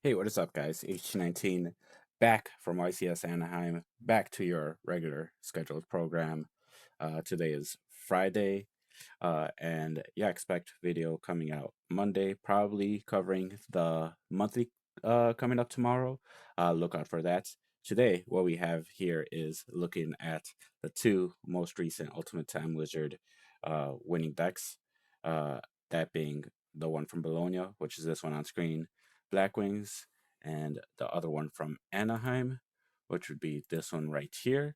Hey, what is up, guys? H19 back from YCS Anaheim, back to your regular scheduled program. Today is Friday, and yeah, expect video coming out Monday, probably covering the monthly coming up tomorrow. Look out for that. Today, what we have here is looking at the two most recent Ultimate Time Wizard winning decks. Uh, that being the one from Bologna, which is this one on screen, Blackwings, and the other one from Anaheim, which would be this one right here.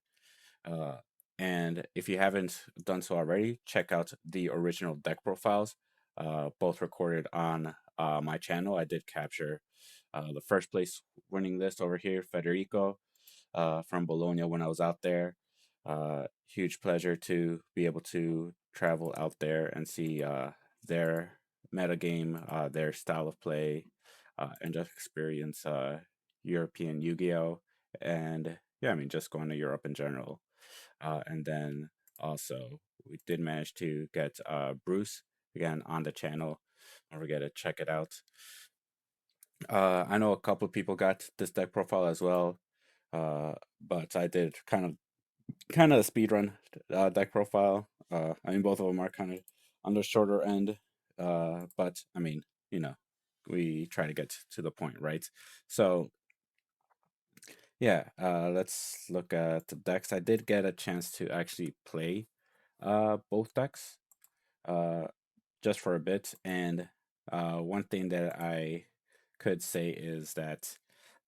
Uh, and if you haven't done so already, check out the original deck profiles, both recorded on my channel. I did capture the first place winning list over here, Federico from Bologna when I was out there. Huge pleasure to be able to travel out there and see their metagame, their style of play, and just experience European Yu-Gi-Oh! And yeah, I mean, just going to Europe in general. And then also, we did manage to get Bruce again on the channel. Don't forget to check it out. I know a couple of people got this deck profile as well, but I did kind of a speed run deck profile. I mean, both of them are kind of on the shorter end, but I mean, you know, we try to get to the point, right? So yeah, let's look at the decks. I did get a chance to actually play both decks uh, just for a bit, and one thing that I could say is that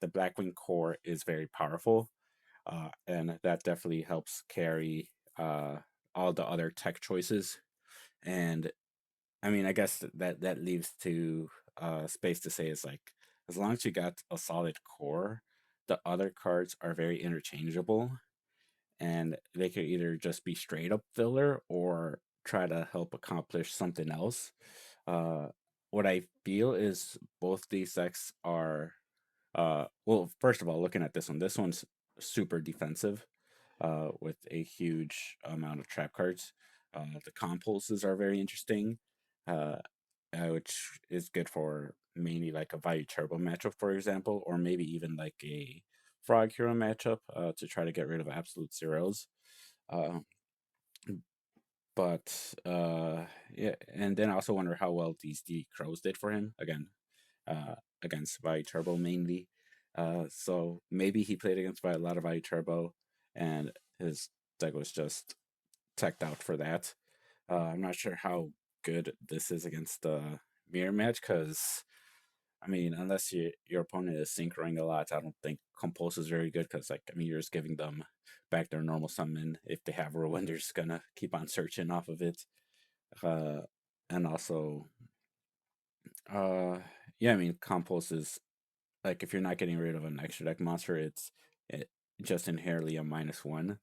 the Blackwing core is very powerful, and that definitely helps carry all the other tech choices. And I mean, I guess that leaves to space to say is like as long as you got a solid core, the other cards are very interchangeable, and they could either just be straight up filler or try to help accomplish something else. Uh, what I feel is both these decks are well, first of all, looking at this one's super defensive, with a huge amount of trap cards. The compulses are very interesting, uh, which is good for mainly like a Value Turbo matchup, for example, or maybe even like a Frog Hero matchup to try to get rid of absolute zeros. Uh, but yeah, and then I also wonder how well these D Crows did for him again, uh, against Vi Turbo mainly. So maybe he played against a lot of Vi Turbo, and his deck was just teched out for that. I'm not sure how good this is against the mirror match because I mean, unless your opponent is synchroing a lot, I don't think Compulse is very good because, like, I mean, you're just giving them back their normal summon. If they have Ruin, they're just gonna keep on searching off of it. Uh, and also, uh, yeah, I mean, Compulse is like if you're not getting rid of an extra deck monster, it just inherently a -1.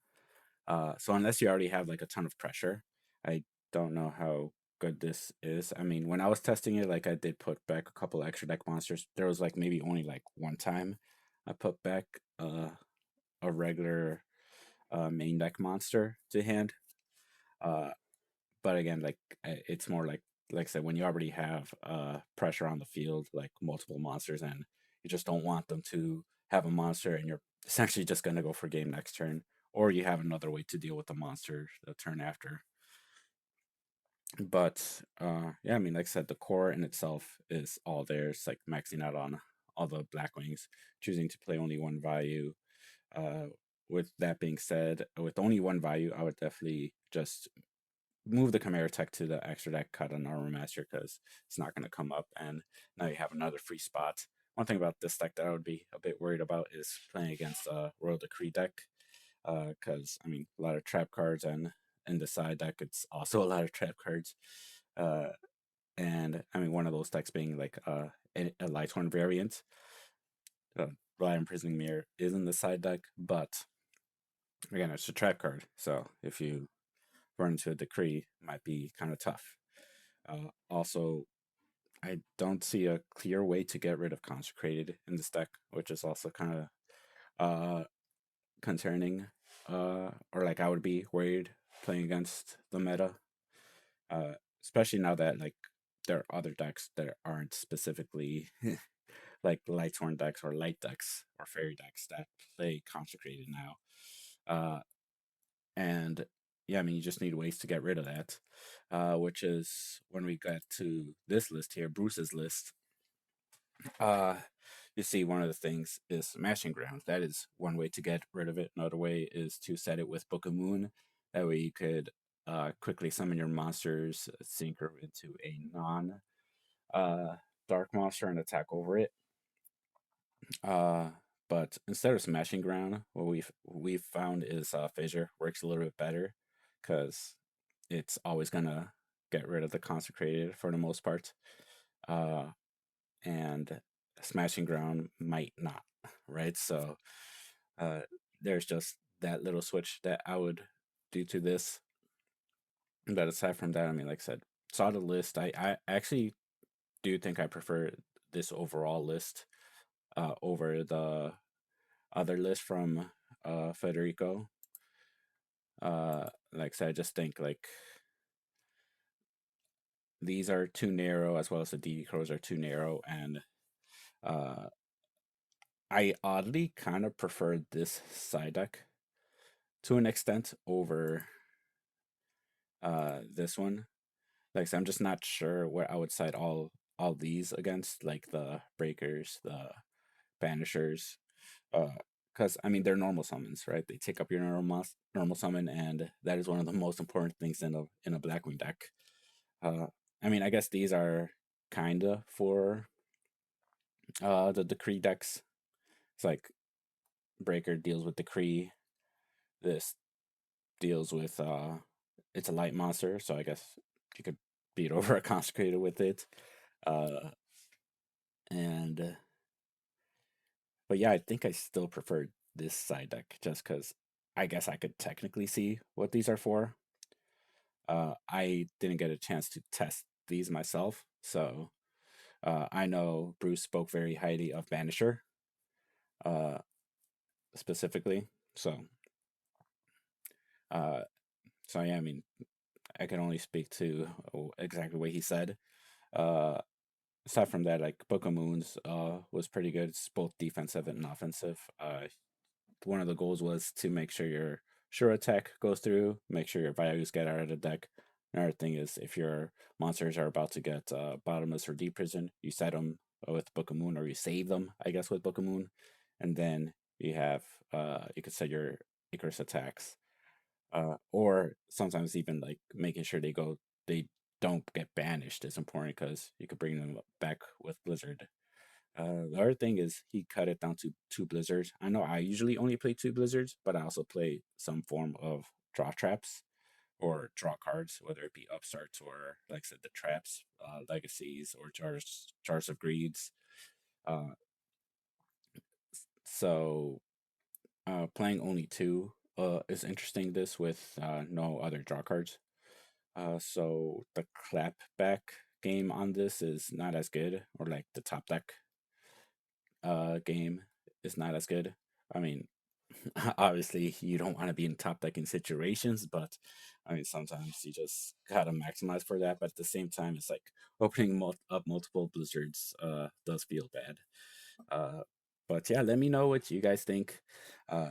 So unless you already have like a ton of pressure, I don't know how good this is. I mean, when I was testing it, like I did put back a couple extra deck monsters. There was like maybe only like one time I put back a regular main deck monster to hand. Uh, but again, like it's more like I said, when you already have pressure on the field, like multiple monsters, and you just don't want them to have a monster, and you're essentially just gonna go for game next turn, or you have another way to deal with the monster the turn after. But yeah, I mean, like I said, the core in itself is all there. It's like maxing out on all the Blackwings, choosing to play only one value. Uh, with that being said, with only one value, I would definitely just move the Chimera Tech to the extra deck, cut an Armor Master because it's not going to come up, and now you have another free spot. One thing about this deck that I would be a bit worried about is playing against a Royal Decree deck, because I mean a lot of trap cards, and in the side deck it's also a lot of trap cards, uh, and I mean one of those decks being like a Lighthorn variant. Rely Imprisoning Mirror is in the side deck, but again it's a trap card, so if you run into a Decree, it might be kind of tough. Also, I don't see a clear way to get rid of Consecrated in this deck, which is also kind of uh, concerning. Or like I would be worried playing against the meta, uh, especially now that like there are other decks that aren't specifically like light torn decks or light decks or fairy decks that play consecrated now. Uh, and yeah, I mean, you just need ways to get rid of that, which is when we get to this list here, Bruce's list. Uh, you see, one of the things is Smashing Ground. That is one way to get rid of it. Another way is to set it with Book of Moon. That way you could quickly summon your monsters, synchro into a non dark monster and attack over it. Uh, but instead of Smashing Ground, what we've found is Fissure works a little bit better because it's always gonna get rid of the consecrated for the most part. Uh, and Smashing Ground might not, right? So uh, there's just that little switch that I would do to this. But aside from that, I mean, like I said, saw the list. I actually do think I prefer this overall list over the other list from Federico. Like I said, I just think like these are too narrow, as well as the DD crows are too narrow, and uh, I oddly kind of prefer this side deck to an extent over this one. Like I said, I'm just not sure where I would side all these against, like the breakers, the banishers, because I mean they're normal summons, right? They take up your normal summon, and that is one of the most important things in a Blackwing deck. Uh, I mean, I guess these are kinda for the decree decks. It's like breaker deals with decree. This deals with it's a light monster, so I guess you could beat over a consecrated with it. Uh, and but yeah, I think I still prefer this side deck just because I guess I could technically see what these are for. I didn't get a chance to test these myself, so I know Bruce spoke very highly of Banisher, uh, specifically. Uh, so yeah, I mean, I can only speak to exactly what he said. Uh, Aside from that, like Book of Moons was pretty good. It's both defensive and offensive. One of the goals was to make sure your sure attack goes through, make sure your values get out of the deck. Another thing is if your monsters are about to get bottomless or deep prison, you set them with Book of Moon, or you save them, I guess, with Book of Moon, and then you have you could set your Icarus attacks, or sometimes even like making sure they don't get banished is important because you could bring them back with Blizzard. The other thing is he cut it down to two blizzards. I know I usually only play two blizzards, but I also play some form of draw traps or draw cards, whether it be upstarts or, like I said, the traps, legacies, or jars of greeds. Uh, so playing only two is interesting. This with no other draw cards. So the clapback game on this is not as good, or like the top deck game is not as good. I mean, obviously you don't want to be in top decking situations, but I mean sometimes you just gotta maximize for that. But at the same time, it's like opening up multiple blizzards does feel bad. Uh, but yeah, let me know what you guys think. Uh,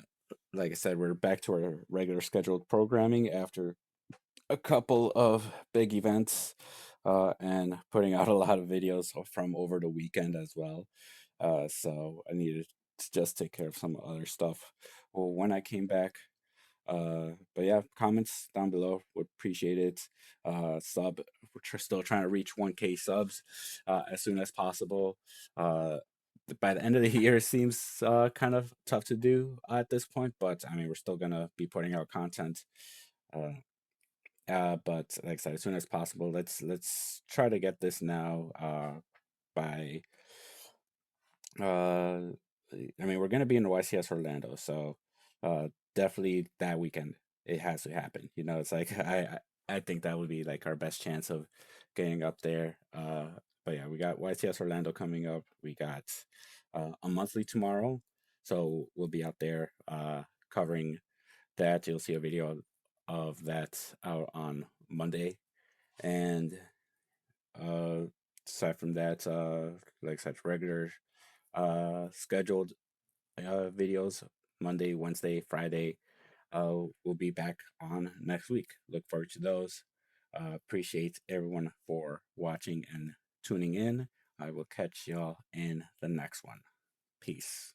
like I said, we're back to our regular scheduled programming after a couple of big events and putting out a lot of videos from over the weekend as well. So I needed to just take care of some other stuff. Well, when I came back, but yeah, comments down below would appreciate it. Sub, still trying to reach 1K subs as soon as possible. Uh, by the end of the year, it seems kind of tough to do at this point, but I mean, we're still gonna be putting out content. Uh, but like I said, as soon as possible, let's try to get this now by uh I mean we're gonna be in YCS Orlando, so definitely that weekend it has to happen. You know, it's like I think that would be like our best chance of getting up there. But yeah, we got YCS Orlando coming up. We got a monthly tomorrow, so we'll be out there covering that. You'll see a video of that out on Monday. And uh aside from that, like such regular scheduled videos Monday, Wednesday, Friday. We'll be back on next week. Look forward to those. Appreciate everyone for watching and tuning in. I will catch y'all in the next one. Peace.